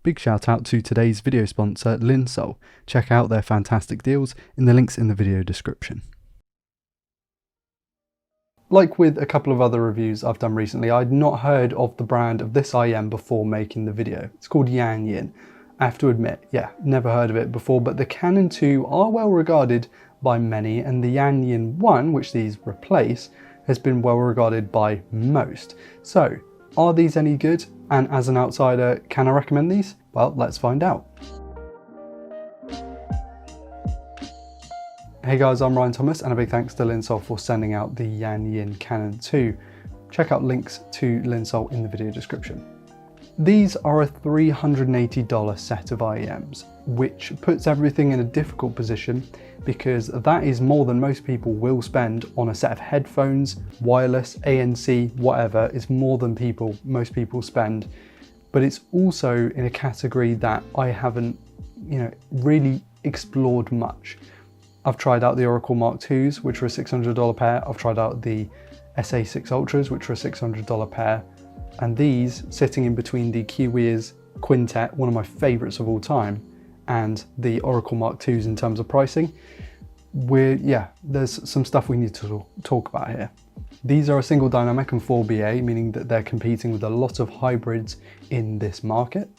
Big shout out to today's video sponsor, Linsoul. Check out their fantastic deals in the links in the video description. Like with a couple of other reviews I've done recently, I'd not heard of the brand of this IM before making the video. It's called Yanyin. I have to admit, yeah, never heard of it before, but the Canon 2 are well regarded by many, and the Yanyin 1, which these replace, has been well regarded by most. So, are these any good? And as an outsider, can I recommend these? Well, let's find out. Hey guys, I'm Ryan Thomas, and a big thanks to Linsoul for sending out the Yanyin Canon 2. Check out links to Linsoul in the video description. These are a $380 set of IEMs, which puts everything in a difficult position because that is more than most people will spend on a set of headphones, wireless, ANC, whatever. It's more than most people spend, but it's also in a category that I haven't, really explored much. I've tried out the Oracle Mark IIs, which were a $600 pair. I've tried out the SA6 Ultras, which were a $600 pair. And these, sitting in between the Kiwi's Quintet, one of my favourites of all time, and the Oracle Mark IIs in terms of pricing, there's some stuff we need to talk about here. These are a single dynamic and 4BA, meaning that they're competing with a lot of hybrids in this market.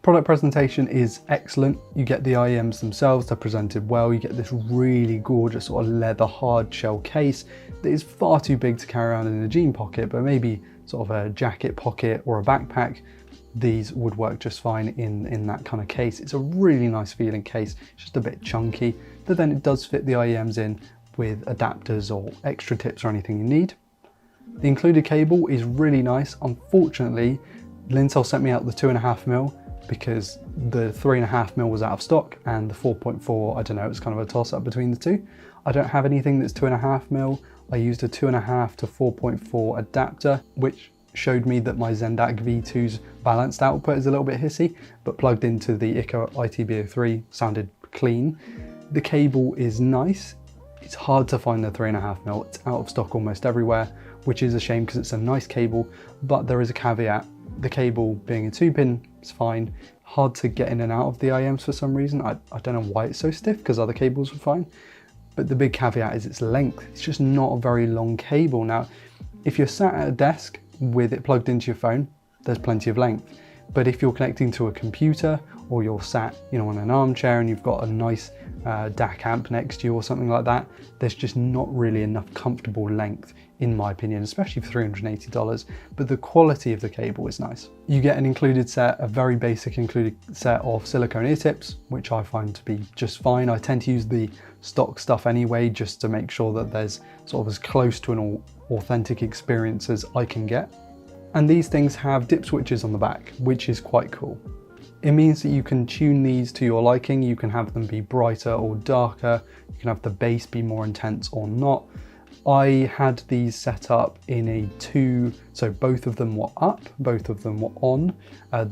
Product presentation is excellent. You get the IEMs themselves, they're presented well. You get this really gorgeous sort of leather hard shell case that is far too big to carry around in a jean pocket, but maybe sort of a jacket pocket or a backpack. These would work just fine in that kind of case. It's a really nice feeling case, just a bit chunky, but then it does fit the IEMs in with adapters or extra tips or anything you need. The included cable is really nice. Unfortunately, Linsoul sent me out the 2.5mm because the 3.5mm was out of stock, and the 4.4, I don't know, it was kind of a toss up between the two. I don't have anything that's 2.5mm. I used a 2.5 to 4.4 adapter, which showed me that my Zendak V2's balanced output is a little bit hissy, but plugged into the ICA ITB03 sounded clean. The cable is nice. It's hard to find the 3.5mm. It's out of stock almost everywhere, which is a shame because it's a nice cable, but there is a caveat. The cable being a 2-pin is fine. Hard to get in and out of the IEMs for some reason. I don't know why it's so stiff, because other cables were fine. But the big caveat is its length. It's just not a very long cable. Now, if you're sat at a desk with it plugged into your phone, there's plenty of length. But if you're connecting to a computer, or you're sat, on an armchair and you've got a nice DAC amp next to you or something like that, there's just not really enough comfortable length, in my opinion, especially for $380, but the quality of the cable is nice. You get an included set, a very basic included set of silicone ear tips, which I find to be just fine. I tend to use the stock stuff anyway, just to make sure that there's sort of as close to an authentic experience as I can get. And these things have dip switches on the back, which is quite cool. It means that you can tune these to your liking. You can have them be brighter or darker. You can have the bass be more intense or not. I had these set up in a 2, so both of them were up, both of them were on.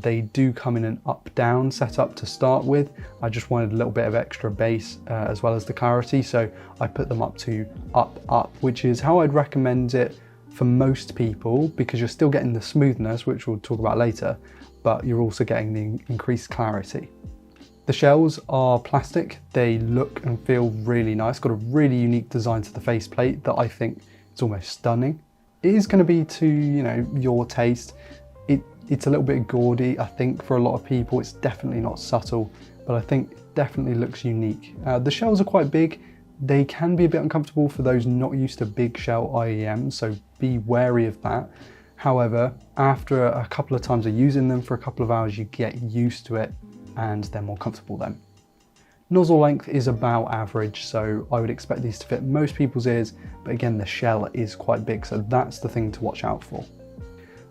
They do come in an up-down setup to start with. I just wanted a little bit of extra bass as well as the clarity, so I put them up to up, which is how I'd recommend it for most people, because you're still getting the smoothness, which we'll talk about later, but you're also getting the increased clarity. The shells are plastic. They look and feel really nice. Got a really unique design to the faceplate that I think is almost stunning. It is going to be to, your taste. It's a little bit gaudy, I think, for a lot of people. It's definitely not subtle, but I think it definitely looks unique. The shells are quite big. They can be a bit uncomfortable for those not used to big shell IEMs, so be wary of that. However, after a couple of times of using them for a couple of hours, you get used to it and they're more comfortable then. Nozzle length is about average, so I would expect these to fit most people's ears, but again, the shell is quite big, so that's the thing to watch out for.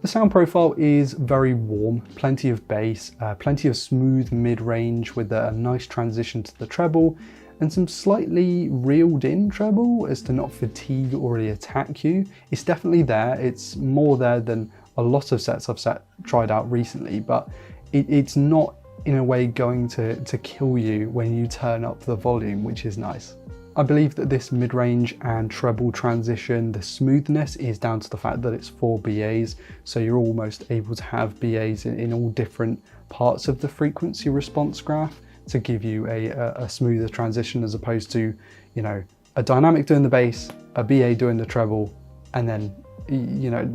The sound profile is very warm, plenty of bass, plenty of smooth mid-range with a nice transition to the treble, and some slightly reeled in treble as to not fatigue or really attack you. It's definitely there. It's more there than a lot of sets I've tried out recently, but it's not in a way going to kill you when you turn up the volume, which is nice. I believe that this mid-range and treble transition, the smoothness is down to the fact that it's 4 BAs, so you're almost able to have BAs in all different parts of the frequency response graph to give you a smoother transition, as opposed to, you know, a dynamic doing the bass, a BA doing the treble, and then, you know,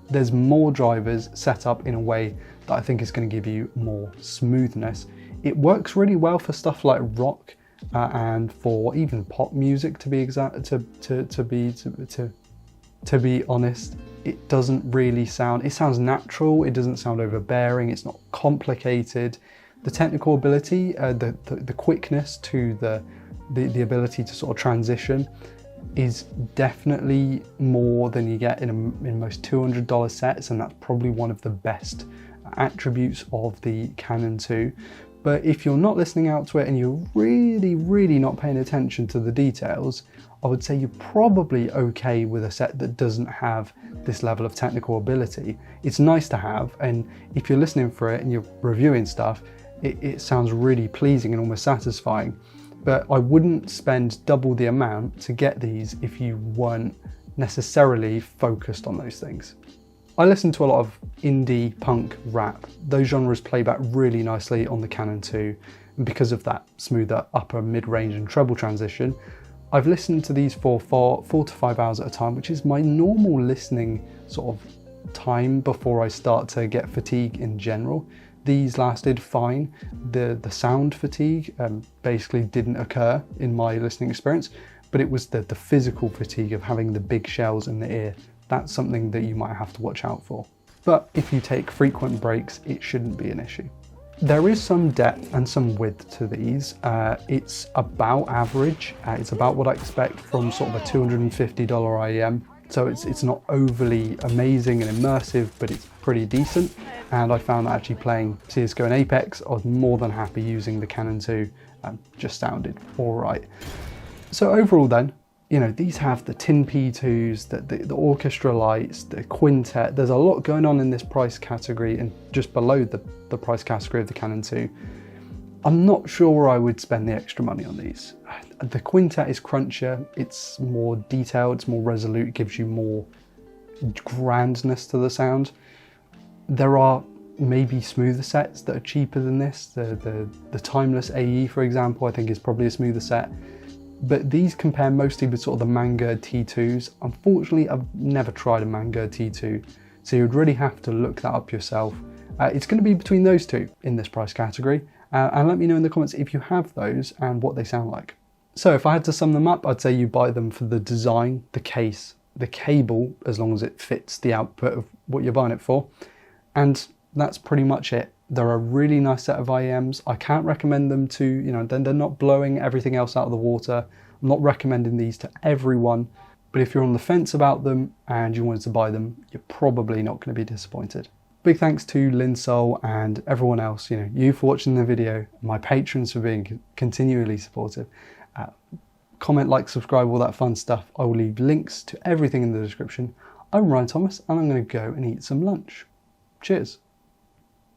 there's more drivers set up in a way that I think is going to give you more smoothness. It works really well for stuff like rock and for even pop music, to be exact. To be honest, it doesn't really sound. It sounds natural. It doesn't sound overbearing. It's not complicated. The technical ability, the quickness to the ability to sort of transition is definitely more than you get in most $200 sets, and that's probably one of the best attributes of the Canon 2. But if you're not listening out to it and you're really not paying attention to the details, I would say you're probably okay with a set that doesn't have this level of technical ability. It's nice to have, and if you're listening for it and you're reviewing stuff, it sounds really pleasing and almost satisfying. But I wouldn't spend double the amount to get these if you weren't necessarily focused on those things. I listen to a lot of indie, punk, rap. Those genres play back really nicely on the Canon 2, and because of that smoother upper, mid-range and treble transition, I've listened to these for 4 to 5 hours at a time, which is my normal listening sort of time before I start to get fatigue in general. These lasted fine. The sound fatigue basically didn't occur in my listening experience, but it was the physical fatigue of having the big shells in the ear. That's something that you might have to watch out for. But if you take frequent breaks, it shouldn't be an issue. There is some depth and some width to these. It's about average. It's about what I expect from sort of a $250 IEM. So it's not overly amazing and immersive, but it's pretty decent. And I found that actually playing CSGO and Apex, I was more than happy using the Canon 2. Just sounded all right. So overall then, you know, these have the tin P2s, the orchestra lights, the quintet. There's a lot going on in this price category and just below the price category of the Canon 2. I'm not sure I would spend the extra money on these. The quintet is crunchier, it's more detailed, it's more resolute, it gives you more grandness to the sound. There are maybe smoother sets that are cheaper than this. The Timeless AE, for example, I think is probably a smoother set. But these compare mostly with sort of the Manguard T2s. Unfortunately, I've never tried a Manguard T2, so you'd really have to look that up yourself. It's going to be between those two in this price category. And let me know in the comments if you have those and what they sound like. So if I had to sum them up, I'd say you buy them for the design, the case, the cable, as long as it fits the output of what you're buying it for. And that's pretty much it. They're a really nice set of IEMs. I can't recommend them to, you know, they're not blowing everything else out of the water. I'm not recommending these to everyone, but if you're on the fence about them and you wanted to buy them, you're probably not going to be disappointed. Big thanks to Linsoul and everyone else, you know, you for watching the video, my patrons for being continually supportive. Comment, like, subscribe, all that fun stuff. I will leave links to everything in the description. I'm Ryan Thomas and I'm going to go and eat some lunch. Cheers.